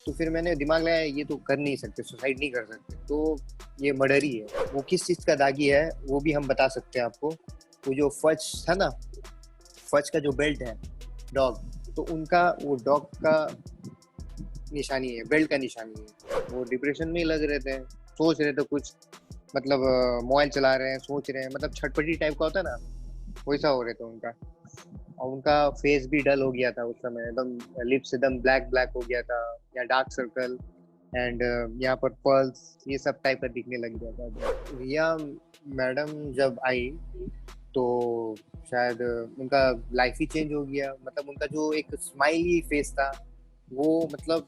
तो फिर मैंने दिमाग लगाया ये तो कर नहीं सकते, सुसाइड नहीं कर सकते, तो ये मर्डर ही है। वो किस चीज का दागी है वो भी हम बता सकते हैं आपको। वो जो फज था ना, फज का जो बेल्ट है, डॉग, तो उनका वो डॉग का निशानी है, बेल्ट का निशानी है। वो डिप्रेशन में ही लग रहे थे, सोच रहे थे कुछ, मतलब मोबाइल चला रहे हैं, सोच रहे हैं, मतलब छटपटी टाइप का होता है ना, वैसा हो रहे थे उनका। और उनका फेस भी डल हो गया था उस समय, एकदम लिप्स एकदम ब्लैक ब्लैक हो गया था, या डार्क सर्कल एंड यहाँ पर पर्ल्स, ये सब टाइप का दिखने लग गया था। रिया मैडम जब आई तो शायद उनका लाइफ ही चेंज हो गया। मतलब उनका जो एक स्माइली फेस था वो मतलब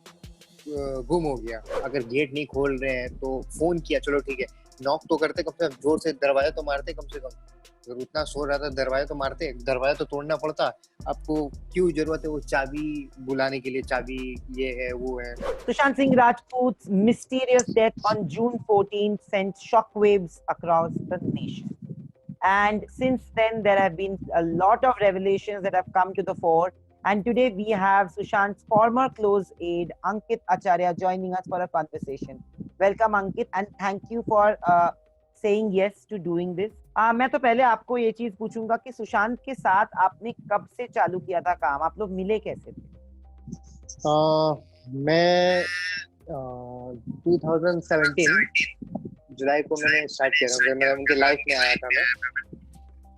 गुम हो गया। अगर गेट नहीं खोल रहे हैं तो फोन किया, चलो ठीक है, नॉक तो करते, कम से कम जोर से दरवाजा तो मारते कम से कम। अगर उतना सो रहा था दरवाजा तो मारते, दरवाजा तो तोड़ना पड़ता। आपको क्यों जरूरत है वो चाबी बुलाने के लिए, चाबी ये है वो है। Sushant Singh Rajput's mysterious death on June 14th sent shockwaves across the nation. And since then, there have been a lot of revelations that have come to the fore. And today we have Sushant's former close aide, Ankit Acharya, joining us for a conversation. Welcome, Ankit, and thank you for saying yes to doing this. मैं तो पहले आपको ये चीज पूछूंगा कि सुशांत के साथ आपने कब से चालू किया था काम, आप लोग मिले कैसे थे? मैं 2017 जुलाई को मैंने स्टार्ट किया था, मैं उनके लाइफ में आया था मैं।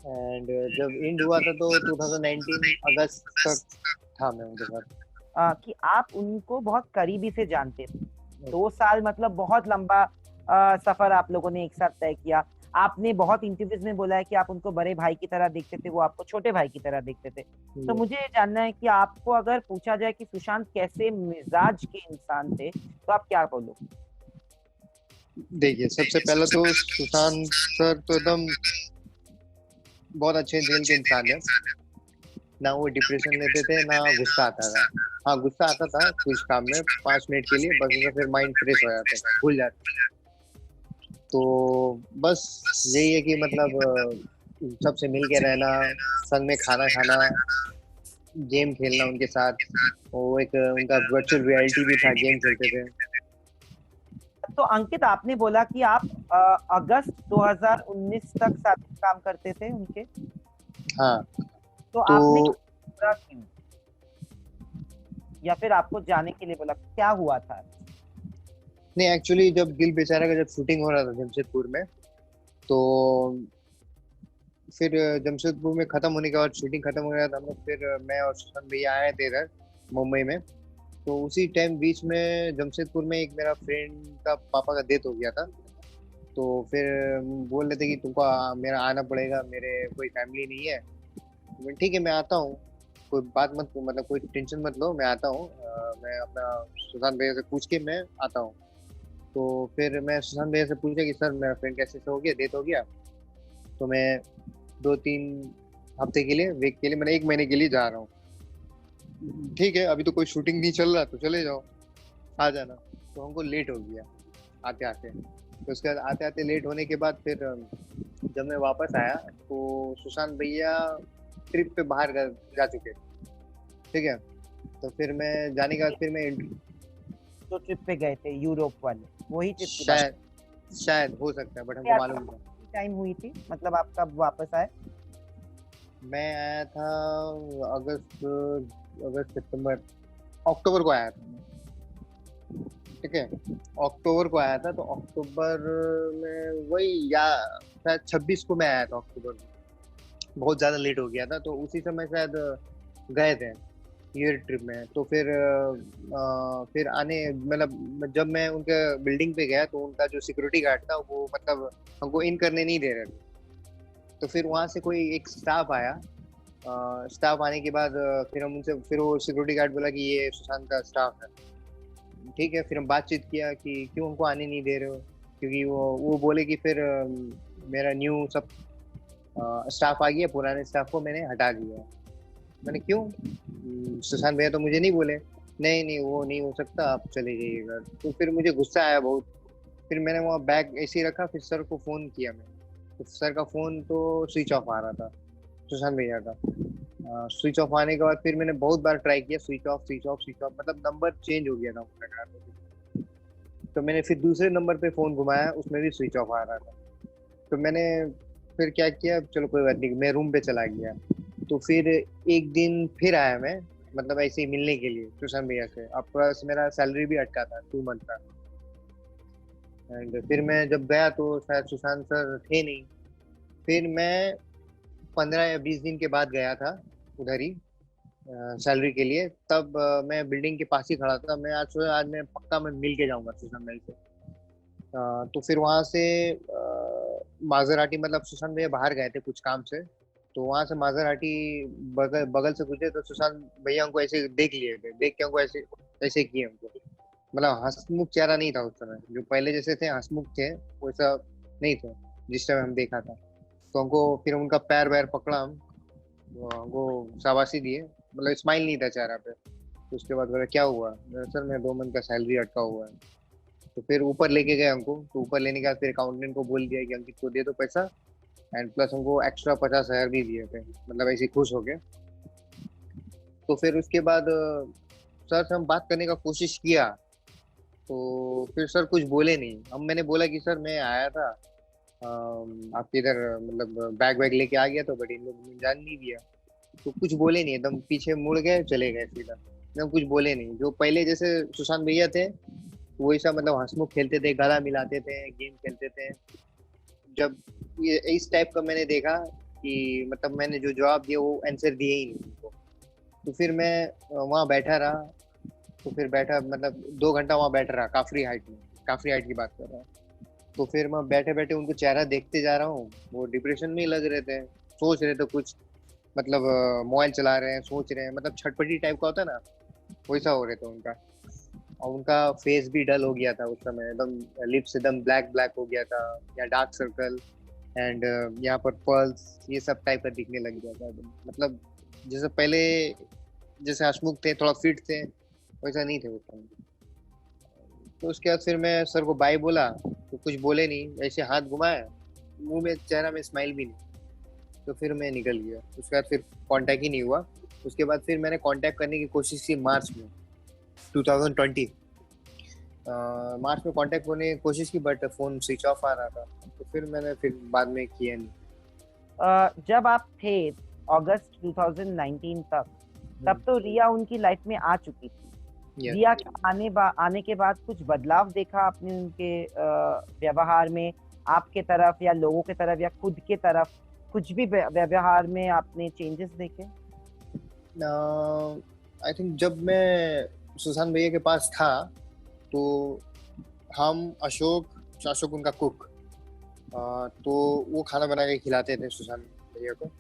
एंड जब एंड हुआ था तो 2019 अगस्त तक था मैं उनके साथ। कि आप उनको बहुत करीबी से जानते थे। 2 साल मतलब बहुत लंबा सफर आप लोगों ने एक साथ तय किया। आपने बहुत इंटरव्यूज में बोला है कि आप उनको बड़े भाई की तरह देखते थे, वो आपको छोटे भाई की तरह देखते थे। तो मुझे ये जानना है कि आपको अगर पूछा जाए कि सुशांत कैसे मिजाज के इंसान थे, तो आप क्या बोलोगे? देखिए, सबसे पहले तो सुशांत सर तो एकदम बहुत अच्छे दिल के इंसान है। ना वो डिप्रेशन लेते थे, ना गुस्सा आता था। हाँ, गुस्सा आता था कुछ काम में 5 मिनट के लिए, बस उसका फिर माइंड फ्रेश हो जाता था, भूल जाते। तो बस यही है कि मतलब सबसे मिल के रहना, संग में खाना खाना, गेम खेलना उनके साथ। वो एक उनका वर्चुअल रियलिटी भी था, गेम खेलते थे। तो अंकित, आपने बोला कि आप अगस्त 2019 तक साथ काम करते थे उनके। हाँ, तो आपने बोला क्यों, या फिर आपको जाने के लिए बोला, क्या हुआ था? नहीं, एक्चुअली जब दिल बेचारा का जब शूटिंग हो रहा था जमशेदपुर में, तो फिर जमशेदपुर में खत्म होने के बाद, शूटिंग खत्म हो गया था, हम लोग फिर मैं और सुशांत भैया आए थे इधर मुंबई में। तो उसी टाइम बीच में जमशेदपुर में एक मेरा फ्रेंड का पापा का डेथ हो गया था। तो फिर बोल रहे थे कि तुमको मेरा आना पड़ेगा, मेरे कोई फैमिली नहीं है। तो ठीक है, मैं आता हूँ, कोई बात मत, मतलब कोई टेंशन मत लो, मैं आता हूँ। मैं अपना सुशांत भैया से पूछ के मैं आता हूँ। तो फिर मैं सुशांत भैया से पूछा कि सर मेरा फ्रेंड कैसे से हो गया, डेथ हो गया। तो मैं 2-3 हफ्ते के लिए, वीक के लिए, मैंने 1 महीने के लिए जा रहा हूँ। ठीक है, अभी तो कोई शूटिंग नहीं चल रहा, तो चले जाओ, आ जाना। तो हमको लेट हो गया आते आते। तो उसके बाद आते आते लेट होने के बाद फिर जब मैं वापस आया तो सुशांत भैया ट्रिप पे बाहर जा चुके, ठीक है। तो फिर मैं जाने के बाद फिर मैं जो ट्रिप पे गए थे यूरोप वाले, वही ट्रिप की शायद शायद हो सकता है, बट हमको मालूम नहीं। टाइम हुई थी, मतलब आप कब वापस आए? मैं आया था अगस्त अगस्त सितंबर अक्टूबर को आया था, ठीक है। अक्टूबर को आया था, तो अक्टूबर में वही, या शायद 26 को मैं आया था अक्टूबर में। बहुत ज्यादा लेट हो गया था, तो उसी समय शायद गए थे ईयर ट्रिप में। तो फिर आने, मतलब जब मैं उनके बिल्डिंग पे गया तो उनका जो सिक्योरिटी गार्ड था वो मतलब हमको इन करने नहीं दे रहे थे। तो फिर वहां से कोई एक स्टाफ आया। स्टाफ आने के बाद फिर हम उनसे, फिर वो सिक्योरिटी गार्ड बोला कि ये सुशांत का स्टाफ है, ठीक है। फिर हम बातचीत किया कि क्यों हमको आने नहीं दे रहे हो, क्योंकि वो बोले कि फिर मेरा न्यू सब स्टाफ आ गया, पुराने स्टाफ को मैंने हटा दिया। मैंने क्यों, सुशांत भैया तो मुझे नहीं बोले। नहीं नहीं, वो नहीं हो सकता, आप चले जाइए घर। तो फिर मुझे गुस्सा आया बहुत। फिर मैंने वहाँ बैग ऐसे ही रखा, फिर सर को फोन किया मैं। तो सर का फोन तो स्विच ऑफ आ रहा था, सुशांत भैया का। स्विच ऑफ आने के बाद फिर मैंने बहुत बार ट्राई किया, switch off switch off switch off, मतलब नंबर चेंज हो गया था उनका कार में। तो मैंने फिर दूसरे नंबर पे फोन घुमाया, उसमें भी स्विच ऑफ आ रहा था। तो मैंने फिर क्या किया, चलो कोई बात नहीं, मैं रूम पे चला गया। तो फिर एक दिन फिर आया मैं, मतलब ऐसे ही मिलने के लिए सुशांत भैया से। अब प्लस मेरा सैलरी भी अटका था 2 मंथ का। एंड फिर मैं जब गया तो शायद सुशांत सर थे नहीं। फिर मैं 15 या 20 दिन के बाद गया था उधर ही सैलरी के लिए। तब मैं बिल्डिंग के पास ही खड़ा था। मैं आज सोचा आज मैं पक्का मैं मिल के जाऊंगा सुशांत भाई से। तो फिर वहां से माजराटी, मतलब सुशांत भैया बाहर गए थे कुछ काम से। तो वहां से माजराटी बगल बगल से गुजरे तो सुशांत भैया हमको ऐसे देख लिए थे, देख के हमको ऐसे ऐसे किए हमको। मतलब हंसमुख चेहरा नहीं था उस समय, जो पहले जैसे थे हंसमुख थे वैसा नहीं थे जिस टाइम हम देखा था। तो हमको फिर उनका पैर वैर पकड़ा हम, वो हमको शाबाशी दिए, मतलब स्माइल नहीं था चेहरा पे। तो उसके बाद बोला क्या हुआ, सर मैं 2 मंथ का सैलरी अटका हुआ है। तो फिर ऊपर लेके गए हमको। तो ऊपर लेने के बाद फिर अकाउंटेंट को बोल दिया कि अंकित को दे दो पैसा, एंड प्लस हमको एक्स्ट्रा 50,000 भी दिए थे, मतलब ऐसे खुश हो गए। तो फिर उसके बाद सर से हम बात करने का कोशिश किया। तो फिर सर कुछ बोले नहीं। अब मैंने बोला कि सर मैं आया था आपके इधर, मतलब बैग वैग लेके आ गया, तो बट इन लोग ने जान नहीं दिया। तो कुछ बोले नहीं, एकदम पीछे मुड़ गए चले गए सीधा, एकदम कुछ बोले नहीं। जो पहले जैसे सुशांत भैया थे वैसा, मतलब हंसमुख खेलते थे, गला मिलाते थे, गेम खेलते थे। जब ये इस टाइप का मैंने देखा कि मतलब मैंने जो जवाब दिया वो आंसर दिए ही नहीं उनको। तो फिर मैं वहाँ बैठा रहा। तो फिर बैठा, मतलब 2 घंटा वहाँ बैठ रहा, काफरी हाइट में, काफरी हाइट की बात कर रहा हूँ। तो फिर मैं बैठे बैठे उनको चेहरा देखते जा रहा हूँ, वो डिप्रेशन में ही लग रहे थे, सोच रहे थे कुछ, मतलब मोबाइल चला रहे हैं, सोच रहे हैं, मतलब छटपटी टाइप का होता है ना, वैसा हो रहे थे उनका। और उनका फेस भी डल हो गया था उस समय, एकदम लिप्स एकदम ब्लैक ब्लैक हो गया था, या डार्क सर्कल, एंड यहाँ पर पर्ल्स, ये सब टाइप का दिखने लग गया था एकदम। मतलब जैसे पहले जैसे हंसमुख थे, थोड़ा फिट थे, वैसा नहीं थे उस समय। तो उसके बाद फिर मैं सर को बाय बोला, तो कुछ बोले नहीं, ऐसे हाथ घुमाया, मुंह में चेहरा में स्माइल भी नहीं। तो फिर मैं निकल गया। उसके बाद फिर कांटेक्ट ही नहीं हुआ। उसके बाद फिर मैंने कांटेक्ट करने की कोशिश की मार्च में 2020। मार्च में कांटेक्ट करने की कोशिश की, बट फोन स्विच ऑफ आ रहा था। तो फिर मैंने फिर बाद में किया नहीं। जब आप थे अगस्त 2019 तक, तब तो रिया उनकी लाइफ में आ चुकी थी। रिया के आने के बाद कुछ बदलाव देखा आपने उनके व्यवहार में, आपके तरफ या लोगों के तरफ या खुद के तरफ, कुछ भी व्यवहार में आपने चेंजेस देखे? आई थिंक जब मैं सुशांत भैया के पास था, तो हम अशोक उनका कुक, तो वो खाना बना के खिलाते थे सुशांत भैया को।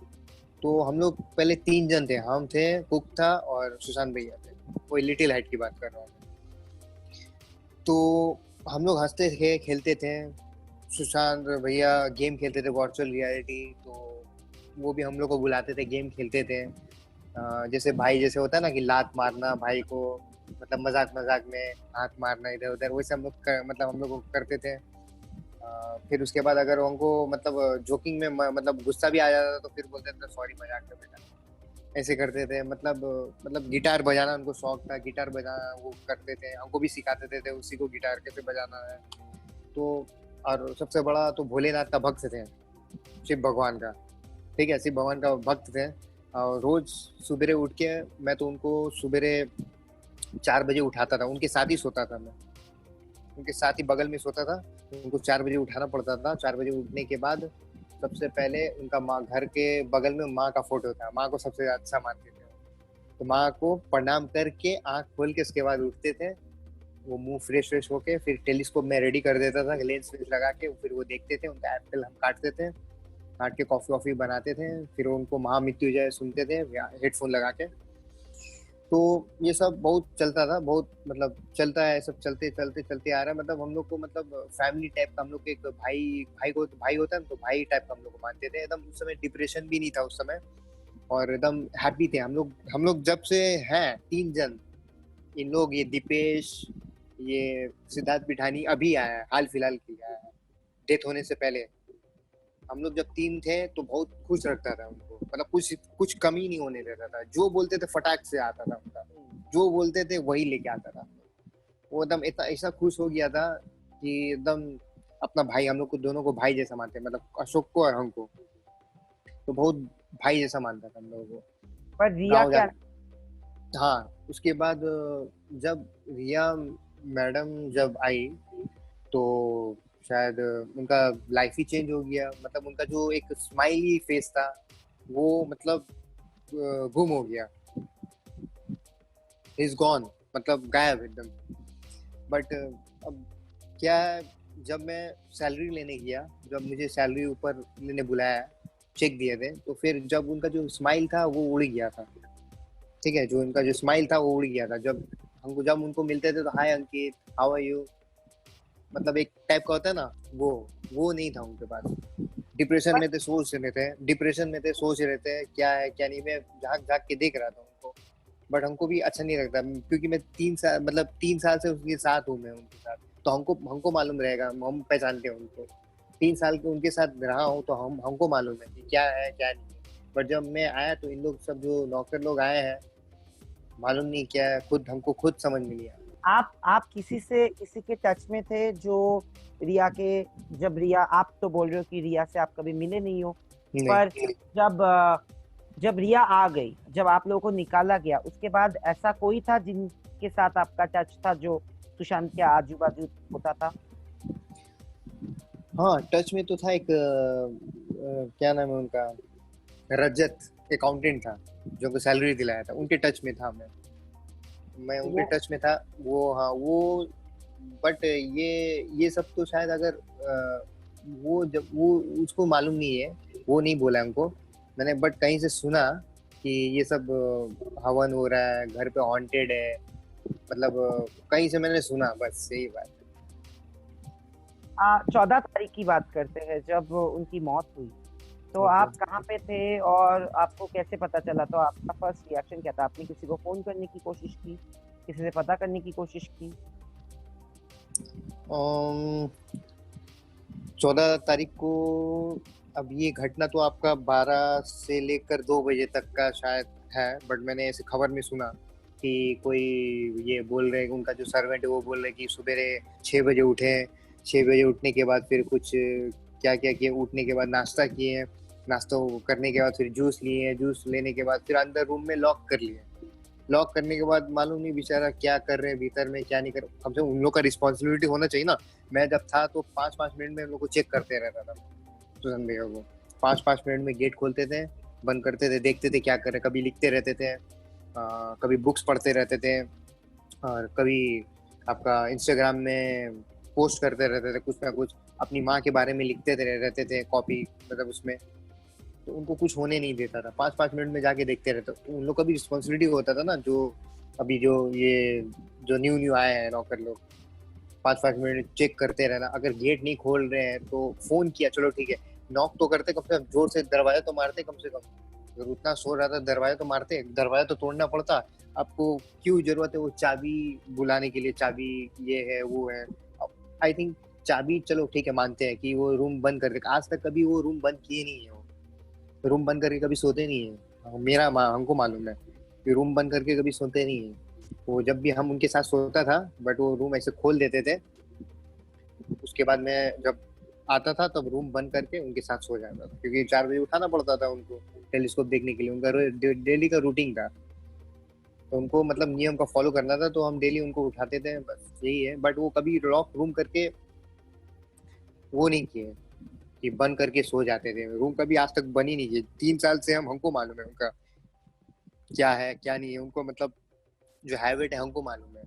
तो हम लोग पहले 3 जन थे, हम थे, कुक था और सुशांत भैया थे। कोई लिटिल हाइट की बात कर रहा हूँ। तो हम लोग हंसते थे, खेलते थे। सुशांत भैया गेम खेलते थे वर्चुअल रियलिटी, तो वो भी हम लोग को बुलाते थे, गेम खेलते थे। जैसे भाई जैसे होता है ना कि लात मारना भाई को, मतलब मजाक मजाक में हाथ मारना इधर उधर, वैसे हम लोग मतलब हम लोग को करते थे। फिर उसके बाद अगर उनको मतलब जोकिंग में मतलब गुस्सा भी आ जाता था, तो फिर बोलते थे सॉरी मजाक में बेटा, ऐसे करते थे। मतलब गिटार बजाना उनको शौक था, गिटार बजाना वो करते थे, हमको भी सिखाते थे उसी को गिटार कैसे बजाना है। तो और सबसे बड़ा तो भोलेनाथ का भक्त थे, शिव भगवान का। ठीक है, शिव भगवान का भक्त थे। और रोज सुबह उठ के मैं तो उनको सुबह 4 बजे उठाता था, उनके साथ ही सोता था मैं, उनके साथ ही बगल में सोता था। उनको 4 बजे उठाना पड़ता था। 4 बजे उठने के बाद सबसे पहले उनका माँ, घर के बगल में माँ का फोटो था, माँ को सबसे अच्छा मानते थे। तो माँ को प्रणाम करके आंख खोल के उसके बाद उठते थे। वो मुंह फ्रेश फ्रेश होके फिर टेलीस्कोप में रेडी कर देता था, लेंस वेंस लगा के, फिर वो देखते थे, उनका एप्पल हम काटते थे, काट के कॉफी वॉफी बनाते थे। फिर उनको महामृत्युंजय सुनते थे हेडफोन लगा के। तो ये सब बहुत चलता था, बहुत मतलब चलता है, सब चलते चलते चलते आ रहा है। मतलब हम लोग को मतलब फैमिली टाइप का, हम लोग के एक भाई भाई को भाई होता है ना, तो भाई टाइप का हम लोग को मानते थे एकदम। उस समय डिप्रेशन भी नहीं था उस समय, और एकदम हैप्पी थे हम लोग। हम लोग जब से हैं 3 जन, इन लोग, ये दीपेश, ये सिद्धार्थ पिठानी अभी आया है, हाल फिलहाल किया है, डेथ होने से पहले। हम लोग जब 3 थे तो बहुत खुश रखता था उनको, मतलब कुछ कुछ कमी नहीं होने देता था, जो बोलते थे फटाक से आता था उनका, जो बोलते थे वही लेके आता था। वो एकदम इतना ऐसा खुश हो गया था कि एकदम अपना भाई, हम लोग को दोनों को भाई जैसा मानते हैं, मतलब अशोक को और हमको तो बहुत भाई जैसा मानता था हम लोगों को। पर रिया गाँव क्या? जाके, हाँ उसके बाद जब रिया मैडम जब आई तो शायद उनका लाइफ ही चेंज हो गया, मतलब उनका जो एक स्माइली फेस था वो मतलब गुम हो गया, इज गॉन, मतलब गायब एकदम। बट अब क्या है, जब मैं सैलरी लेने गया, जब मुझे सैलरी ऊपर लेने बुलाया, चेक दिए थे, तो फिर जब उनका जो स्माइल था वो उड़ गया था। ठीक है, जो उनका जो स्माइल था वो उड़ गया था। जब उनको मिलते थे तो हाय अंकित, हाउ आर यू, मतलब एक टाइप का होता है ना, वो नहीं था उनके पास। डिप्रेशन में थे, सोच रहे थे क्या है क्या नहीं। मैं झांक झांक के देख रहा था उनको, बट हमको भी अच्छा नहीं लगता, क्योंकि मैं 3 साल, मतलब 3 साल से उसके साथ हूँ मैं उनके साथ, तो हमको हमको मालूम रहेगा, हम पहचानते हैं उनको। 3 साल के उनके साथ रहा हूँ तो हमको मालूम है कि क्या है क्या नहीं है। बट जब मैं आया तो इन लोग सब जो नौकर लोग आए हैं, मालूम नहीं क्या है, हमको खुद समझ में नहीं आया। आप किसी के टच में थे जो रिया के, जब रिया, आप तो बोल रहे हो कि रिया से आप कभी मिले नहीं हो, पर नहीं, जब जब रिया आ गई, जब आप लोगों को निकाला गया, उसके बाद ऐसा कोई था जिनके साथ आपका टच था जो सुशांत के आजू बाजू होता था? हाँ टच में तो था एक क्या नाम है उनका, रजत, अकाउंटेंट था जो उनको सैलरी दिलाया था, उनके टच में था मैं उनके वो टच में था। वो हाँ वो, बट ये सब तो शायद अगर वो जब वो उसको मालूम नहीं है, वो नहीं बोला हमको। मैंने बट कहीं से सुना कि ये सब हवन हो रहा है, घर पे हॉन्टेड है, मतलब कहीं से मैंने सुना, बस यही बात। 14 तारीख की बात करते हैं जब उनकी मौत हुई, तो ओके। आप कहाँ पे थे और आपको कैसे पता चला? तो आपका फर्स्ट रिएक्शन क्या था? आपने किसी को फोन करने की कोशिश की, किसी से पता करने की कोशिश की? 14 तारीख को, अब ये घटना तो आपका 12 से लेकर 2 बजे तक का शायद है, बट मैंने ऐसे खबर में सुना कि कोई ये बोल रहे, उनका जो सर्वेंट है वो बोल रहे कि सवेरे 6 बजे उठे, 6 बजे उठने के बाद फिर कुछ क्या क्या किए, उठने के बाद नाश्ता किए, नाश्ता करने के बाद फिर जूस लिए, जूस लेने के बाद फिर अंदर रूम में लॉक कर लिए। लॉक करने के बाद मालूम नहीं बेचारा क्या कर रहे हैं भीतर में, क्या नहीं कर, कम से कम उन लोग का रिस्पॉन्सिबिलिटी होना चाहिए ना। मैं जब था तो 5-5 मिनट में हम लोग को चेक करते रहता था, तो समझेगा वो 5-5 मिनट में गेट खोलते थे, बंद करते थे, देखते थे क्या कर रहे, कभी लिखते रहते थे, कभी बुक्स पढ़ते रहते थे, और कभी आपका इंस्टाग्राम में पोस्ट करते रहते थे कुछ ना कुछ, अपनी माँ के बारे में लिखते रहते थे कॉपी, मतलब उसमें। तो उनको कुछ होने नहीं देता था, 5-5 मिनट में जाके देखते रहते, तो उन लोग का भी रिस्पॉन्सिबिलिटी होता था ना, जो अभी जो ये जो न्यू न्यू आए हैं नौकर लोग, 5-5 मिनट चेक करते रहना। अगर गेट नहीं खोल रहे हैं तो फोन किया, चलो ठीक है, नॉक तो करते, कम से कम जोर से दरवाजा तो मारते कम से कम। अगर उतना सो रहा था दरवाजा तो मारते, दरवाजा तो तोड़ना पड़ता। आपको क्यों जरूरत है वो चाबी बुलाने के लिए, चाबी ये है वो है। आई थिंक चाबी, चलो ठीक है मानते हैं कि वो रूम बंद कर दे, आज तक कभी वो रूम बंद किए नहीं है, वो रूम बंद करके कभी सोते नहीं है, हमको मालूम है कि रूम बंद करके कभी सोते नहीं है। वो जब भी हम उनके साथ सोता था, बट वो रूम ऐसे खोल देते थे, उसके बाद मैं जब आता था तब रूम बंद करके उनके साथ सो जाता था, क्योंकि 4 बजे उठाना पड़ता था उनको टेलीस्कोप देखने के लिए, उनका डेली का रूटीन था, तो उनको मतलब नियम का फॉलो करना था, तो हम डेली उनको उठाते थे, बस यही है। बट वो कभी लॉक रूम करके वो नहीं किए कि बंद करके सो जाते थे, रूम कभी आज तक बन ही नहीं किए। 3 साल से हमको मालूम है उनका क्या है क्या नहीं है, उनको मतलब जो हैबिट है हमको मालूम है।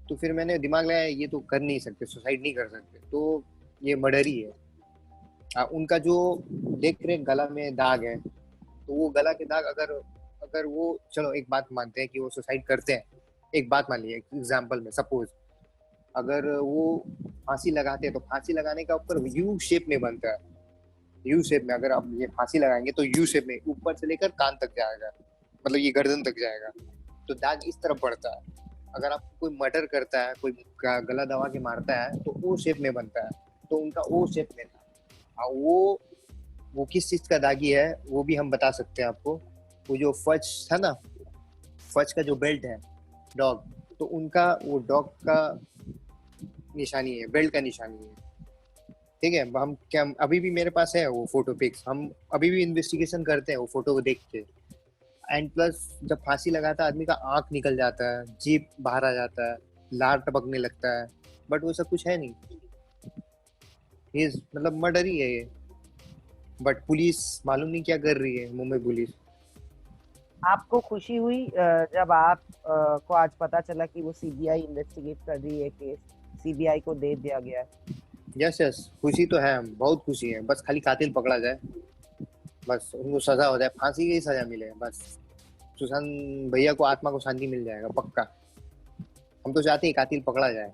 तो फिर मैंने दिमाग लगाया ये तो कर नहीं सकते, सुसाइड नहीं कर सकते, तो ये मर्डर ही है। उनका जो देख रहे गला में दाग है, तो वो गला के दाग, अगर अगर वो, चलो एक बात मानते हैं कि वो सुसाइड करते हैं, एक बात मान लीजिए एग्जाम्पल में, सपोज अगर वो फांसी लगाते हैं तो फांसी लगाने का ऊपर यू शेप में बनता है, यू शेप में, अगर आप ये फांसी लगाएंगे तो यू शेप में ऊपर से लेकर कान तक जाएगा, मतलब ये गर्दन तक जाएगा, तो दाग इस तरफ पड़ता है। अगर आपको कोई मर्डर करता है, कोई गला दबा के मारता है तो ओ शेप में बनता है, तो उनका ओ शेप में था। वो वो किस चीज का दागी है वो भी हम बता सकते हैं आपको। वो जो फज था ना, फज का जो बेल्ट है, डॉग, तो उनका वो डॉग का निशानी है, बेल्ट का निशानी है। ठीक है, हम क्या, अभी भी मेरे पास है वो फोटो पिक्स, हम अभी भी इन्वेस्टिगेशन करते हैं वो फोटो को देख के। एंड प्लस जब फांसी लगाता है आदमी का आंख निकल जाता है, जीभ बाहर आ जाता है, लार टपकने लगता है, बट वो सब कुछ है नहीं। ये मतलब मर्डर ही है ये। बट पुलिस मालूम नहीं क्या कर रही है, मुंबई पुलिस। आपको खुशी हुई जब आप को आज पता चला कि वो सीबीआई इन्वेस्टिगेट कर रही है केस, सीबीआई को दे दिया गया है? यस यस, खुशी तो है, बहुत खुशी है। बस खाली कातिल पकड़ा जाए, बस उनको सजा हो जाए, फांसी की सजा मिले बस। सुशांत भैया को आत्मा को शांति मिल जाएगा पक्का। हम तो चाहते हैं कातिल पकड़ा जाए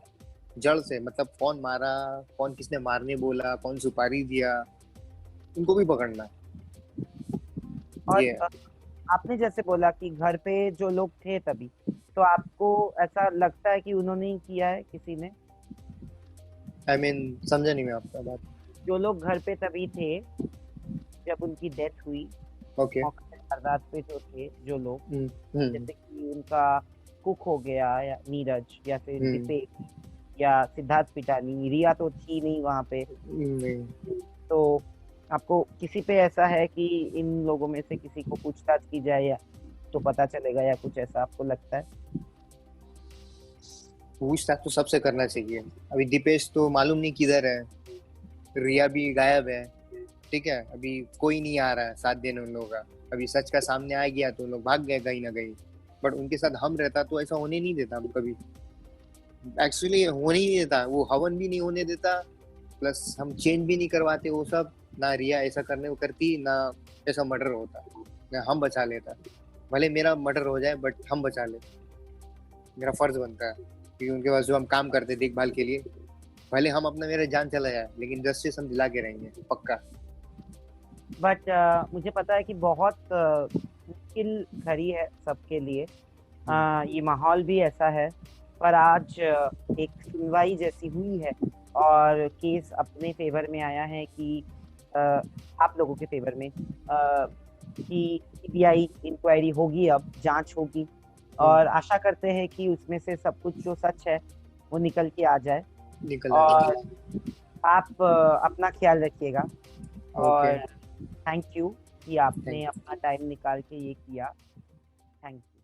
जड़ से, मतलब कौन मारा, कौन किसने मारने बोला, कौन सुपारी दिया, उनको भी पकड़ना और ये। आपने जैसे बोला कि घर पे जो लोग थे तभी, तो आपको ऐसा लगता है कि उन्होंने ही किया है, किसी ने? आई मीन समझा नहीं मैं आपका बात। जो लोग घर पे तभी थे जब उनकी डेथ हुई, ओके। मौके पे वारदात पे जो थे जो लोग, हम्म। जैसे कि उनका कुक हो गया, या नीरज, या फिर हम्म। दीपेश, या सिद्धार्थ पिटानी, रिया तो थी नहीं वहां पे, नहीं। तो आपको किसी पे ऐसा है कि इन लोगों में से किसी को पूछताछ की जाए या तो पता चलेगा, या कुछ ऐसा आपको लगता है? पूछताछ तो सबसे करना चाहिए। अभी दीपेश तो मालूम नहीं किधर है, रिया भी गायब है। ठीक है, अभी कोई नहीं आ रहा है साथ देने उन लोगों का। अभी सच का सामने आ गया तो उन लोग भाग गए कहीं ना कहीं। बट उनके साथ हम रहता तो ऐसा होने नहीं देता हम कभी, एक्चुअली होने ही नहीं देता। वो हवन भी नहीं होने देता, प्लस हम चेंज भी नहीं करवाते वो सब। ना रिया ऐसा करने को करती, ना ऐसा मर्डर होता, ना हम बचा लेता। भले मेरा मर्डर हो जाए बट हम बचा ले, मेरा फर्ज बनता है, क्योंकि उनके पास जो हम काम करते देखभाल के लिए, भले हम अपना मेरा जान चला जाए लेकिन जस्टिस हम दिला के रहेंगे पक्का। बट मुझे पता है कि बहुत मुश्किल घड़ी है सबके लिए, ये माहौल भी ऐसा है, पर आज एक सुनवाई जैसी हुई है और केस अपने फेवर में आया है कि अ, आप लोगों के फेवर में, कि सीबीआई इंक्वायरी होगी, अब जांच होगी, और आशा करते हैं कि उसमें से सब कुछ जो सच है वो निकल के आ जाए। निकल और जाए। आप अपना ख्याल रखिएगा, ओके। और थैंक यू कि आपने थैंक यू। अपना टाइम निकाल के ये किया। Thank you.